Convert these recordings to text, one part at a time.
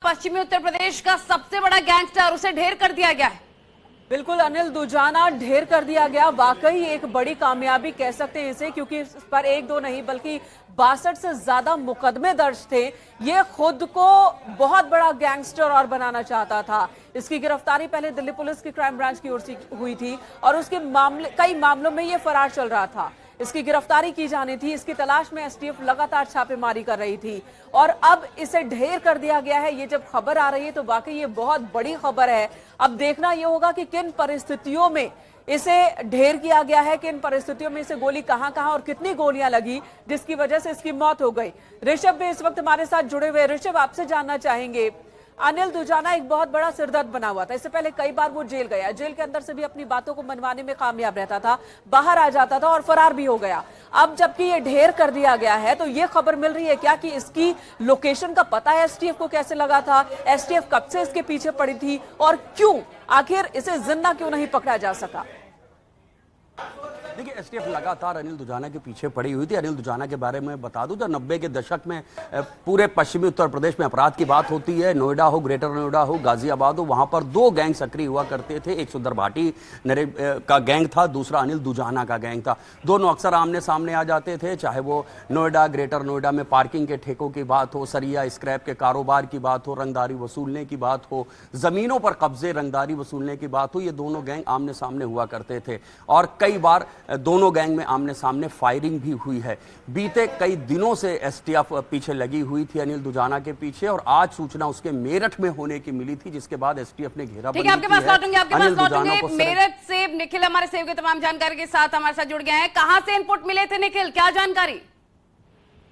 पश्चिमी उत्तर प्रदेश का सबसे बड़ा गैंगस्टर, उसे ढेर कर दिया गया है। बिल्कुल अनिल दुजाना ढेर कर दिया गया। वाकई एक बड़ी कामयाबी कह सकते हैं इसे, क्योंकि इस पर एक दो नहीं बल्कि 62 से ज्यादा मुकदमे दर्ज थे। ये खुद को बहुत बड़ा गैंगस्टर और बनाना चाहता था। इसकी गिरफ्तारी पहले दिल्ली पुलिस की क्राइम ब्रांच की ओर से हुई थी और उसके कई मामलों में ये फरार चल रहा था। इसकी गिरफ्तारी की जानी थी। इसकी तलाश में एसटीएफ लगातार छापेमारी कर रही थी और अब इसे ढेर कर दिया गया है। ये जब खबर आ रही है तो वाकई ये बहुत बड़ी खबर है। अब देखना यह होगा कि किन परिस्थितियों में इसे ढेर किया गया है, किन परिस्थितियों में इसे गोली कहां और कितनी गोलियां लगी जिसकी वजह से इसकी मौत हो गई। ऋषभ भी इस वक्त हमारे साथ जुड़े हुए। ऋषभ, आपसे जानना चाहेंगे, अनिल दुजाना एक बहुत बड़ा सिरदर्द बना हुआ था। इससे पहले कई बार वो जेल गया, जेल के अंदर से भी अपनी बातों को मनवाने में कामयाब रहता था, बाहर आ जाता था और फरार भी हो गया। अब जबकि ये ढेर कर दिया गया है तो ये खबर मिल रही है क्या कि इसकी लोकेशन का पता है एसटीएफ को? कैसे लगा था? एसटीएफ कब से इसके पीछे पड़ी थी और क्यों आखिर इसे जिंदा क्यों नहीं पकड़ा जा सका? देखिए, एसटीएफ लगातार अनिल दुजाना के पीछे पड़ी हुई थी। अनिल दुजाना के बारे में बता दूं तो 90 के दशक में पूरे पश्चिमी उत्तर प्रदेश में अपराध की बात होती है। नोएडा हो, ग्रेटर नोएडा हो, गाजियाबाद हो, वहां पर दो गैंग सक्रिय हुआ करते थे। एक सुंदर भाटी का गैंग था, दूसरा अनिल दुजाना का गैंग था। दोनों अक्सर आमने सामने आ जाते थे, चाहे वो नोएडा, ग्रेटर नोएडा में पार्किंग के ठेकों की बात हो, सरिया स्क्रैप के कारोबार की बात हो, रंगदारी वसूलने की बात हो, जमीनों पर कब्जे रंगदारी वसूलने की बात हो। ये दोनों गैंग आमने सामने हुआ करते थे और कई बार दोनों गैंग में आमने सामने फायरिंग भी हुई है। बीते कई दिनों से एसटीएफ पीछे लगी हुई थी अनिल दुजाना के पीछे और आज सूचना उसके मेरठ में होने की मिली थी, जिसके बाद एसटीएफ ने घेराबंदी की है। आपके पास लौटूंगे। मेरठ से निखिल हमारे सहयोगी तमाम जानकारी के साथ हमारे साथ जुड़ गए हैं। कहां से इनपुट मिले थे निखिल, क्या जानकारी?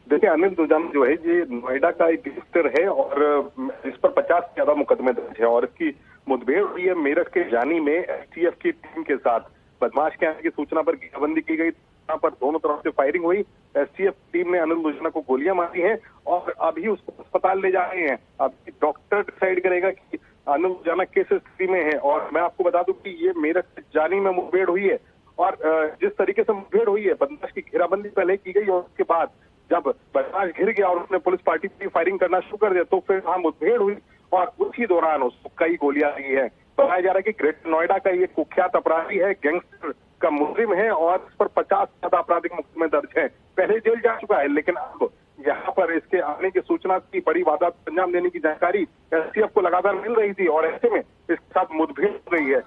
देखिए, अनिल दुजाना जो है ये नोएडा का एक गैंगस्टर है और इस पर 50 से ज्यादा मुकदमे दर्ज है और इसकी मुठभेड़ हुई है मेरठ के जानी में एसटीएफ की टीम के साथ। बदमाश के आने की सूचना पर घेराबंदी की गई, यहाँ पर दोनों तरफ से फायरिंग हुई। एसटीएफ टीम ने अनिल दुजाना को गोलियां मारी हैं और अभी उसको अस्पताल ले जा रहे हैं। अभी डॉक्टर डिसाइड करेगा कि अनिल दुजाना किस स्थिति में है। और मैं आपको बता दूं कि ये मेरठ जानी में मुठभेड़ हुई है और जिस तरीके से मुठभेड़ हुई है, बदमाश की घेराबंदी पहले की गई और उसके बाद जब बदमाश घिर गया और उसने पुलिस पार्टी पर फायरिंग करना शुरू कर दिया तो फिर वहां मुठभेड़ हुई और उसी दौरान उसको कई गोलियां लगी है। बताया जा रहा है कि ग्रेटर नोएडा का ये कुख्यात अपराधी है, गैंगस्टर का मुजरिम है और इस पर 50 से ज्यादा आपराधिक मुकदमे दर्ज है। पहले जेल जा चुका है, लेकिन अब यहाँ पर इसके आने की सूचना की बड़ी वारदात को अंजाम देने की जानकारी एसटीएफ को लगातार मिल रही थी और ऐसे में इसके साथ मुठभेड़ हो रही है।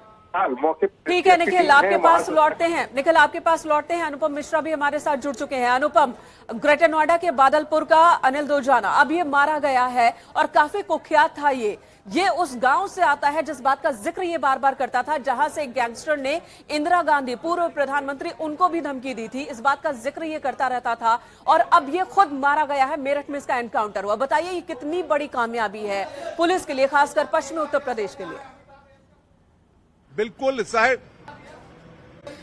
मौके ठीक है निखिल, आपके पास लौटते हैं। निखिल, आपके पास लौटते हैं। अनुपम मिश्रा भी हमारे साथ जुड़ चुके हैं। अनुपम, ग्रेटर नोएडा के बादलपुर का अनिल दुजाना अब ये मारा गया है और काफी कुख्यात था। ये उस गांव से आता है जिस बात का जिक्र ये बार बार करता था, जहां से गैंगस्टर ने इंदिरा गांधी, पूर्व प्रधानमंत्री, उनको भी धमकी दी थी। इस बात का जिक्र ये करता रहता था और अब ये खुद मारा गया है। मेरठ में इसका एनकाउंटर हुआ। बताइए ये कितनी बड़ी कामयाबी है पुलिस के लिए, खासकर पश्चिमी उत्तर प्रदेश के लिए? बिल्कुल साहब,